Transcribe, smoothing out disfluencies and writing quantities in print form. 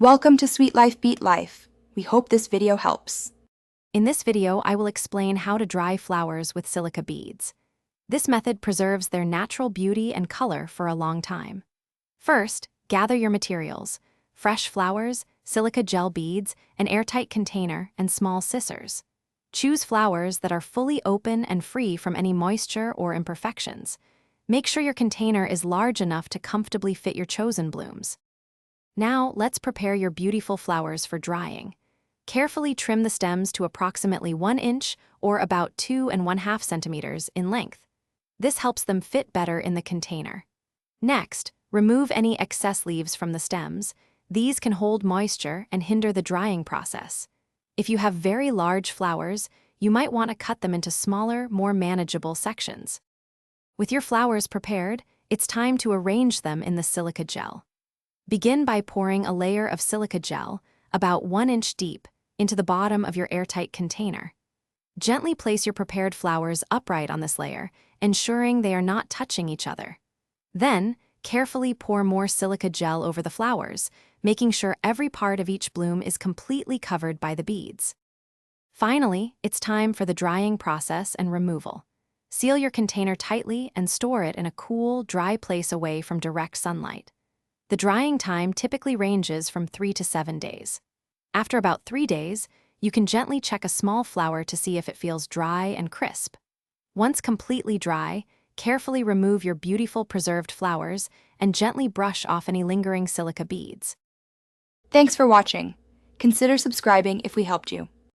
Welcome to Sweet Life Beat Life. We hope this video helps. In this video, I will explain how to dry flowers with silica beads. This method preserves their natural beauty and color for a long time. First, gather your materials: fresh flowers, silica gel beads, an airtight container, and small scissors. Choose flowers that are fully open and free from any moisture or imperfections. Make sure your container is large enough to comfortably fit your chosen blooms. Now, let's prepare your beautiful flowers for drying. Carefully trim the stems to approximately 1 inch or about 2½ centimeters in length. This helps them fit better in the container. Next, remove any excess leaves from the stems. These can hold moisture and hinder the drying process. If you have very large flowers, you might want to cut them into smaller, more manageable sections. With your flowers prepared, it's time to arrange them in the silica gel. Begin by pouring a layer of silica gel, about 1 inch deep, into the bottom of your airtight container. Gently place your prepared flowers upright on this layer, ensuring they are not touching each other. Then, carefully pour more silica gel over the flowers, making sure every part of each bloom is completely covered by the beads. Finally, it's time for the drying process and removal. Seal your container tightly and store it in a cool, dry place away from direct sunlight. The drying time typically ranges from 3 to 7 days. After about 3 days, you can gently check a small flower to see if it feels dry and crisp. Once completely dry, carefully remove your beautiful preserved flowers and gently brush off any lingering silica beads. Thanks for watching. Consider subscribing if we helped you.